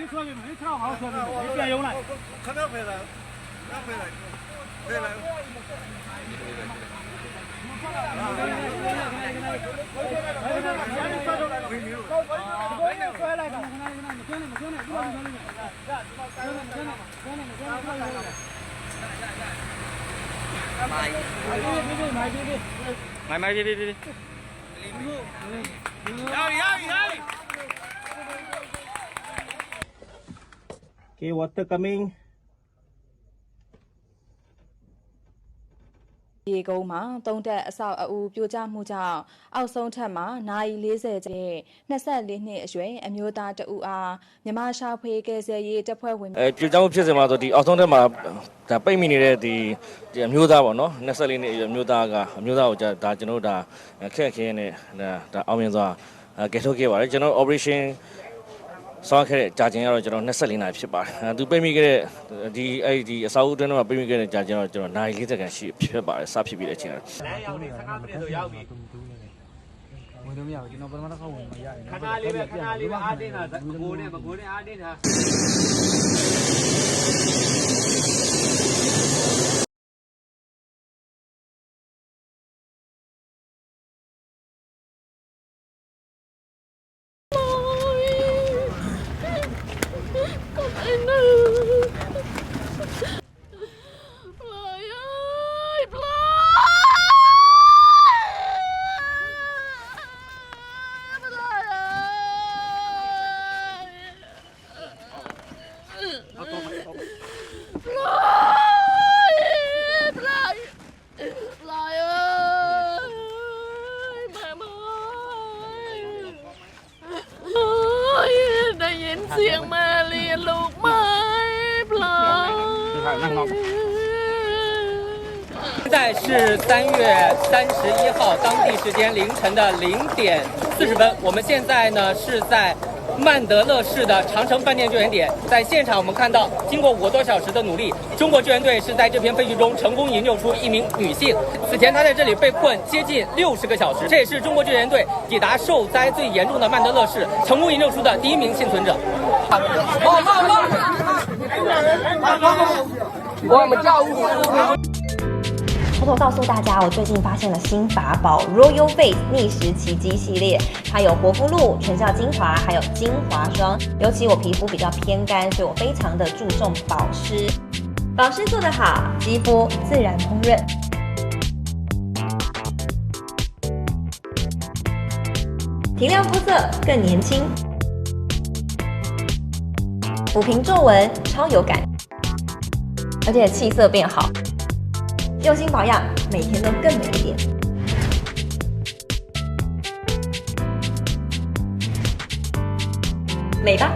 你说的，你唱好说的，你别用了。看到回来，看回来，回来。买别。Okay, water coming. ရေကုန်းမှာတုံးတက်အဆောက်အဦပြိုကျမှုကြောင့်အောက်ဆုံးထပ်မှာနိုင်40ကျင်း24နှစ်အရွယ်အမျိုးသားတဦးအားမြန်မာရှာဖွေကယ်ဆယ်ရေးတပ်ဖွဲ့ဝင်ပြိုကျမှုဖြစ်စဉ်မှာဆိုဒီအောက်ဆုံးထပ်မှာဒါပိတ်မိနေတဲ့ဒီအမျိုးသားပေါ့နော်24နှစ်အရွယ်အမျိုးသားကိုဒါကျွန်တော်ဒါခက်ခဲနဲ့ဒါအောင်မြင်စွာကယ်ထုတ်ခဲ့ပါတယ်ကျွန်တော် operation ဆောင်းခဲ့တဲ့ကြာချင်းကတော့ကျွန်တော်24နာရီဖြစ်ပါတယ်သူပိတ်မိခဲ့တဲ့ဒီအစာအုပ်အတွင်းမှာပိတ်မိခဲ့တဲ့ကြာချင်းတော့ကျွန်တော်နိုင်40ခန့်ရှိဖြစ်ပါတယ်စဖြစ်ပြီးတဲ့အချိန်ကလမ်းရောက်နေ15မိနစ်ဆိုရောက်ပြီဝင်လို့မရဘူးကျွန်တော်ပထမတစ်ခါဝင်မရတယ်ခဏလေးပဲအားတင်းတာမကိုနဲ့အားတင်းတာเสียงมาเรียนลูกไม้ปลา现在是3月31号当地时间凌晨的0点40分，我们现在呢是在曼德勒市的长城饭店救援点，在现场我们看到，经过5个多小时的努力，中国救援队是在这片废墟中成功营救出一名女性。此前她在这里被困接近60个小时，这也是中国救援队抵达受灾最严重的曼德勒市，成功营救出的第1名幸存者。我们照顾。偷偷告诉大家，我最近发现了新法宝 Royal Face 逆时奇迹系列，它有活肤露、全效精华，还有精华霜。尤其我皮肤比较偏干，所以我非常的注重保湿。保湿做得好，肌肤自然烹润。提亮肤色更年轻，抚平皱纹超有感，而且气色变好。用心保养，每天都更美一点。美吧。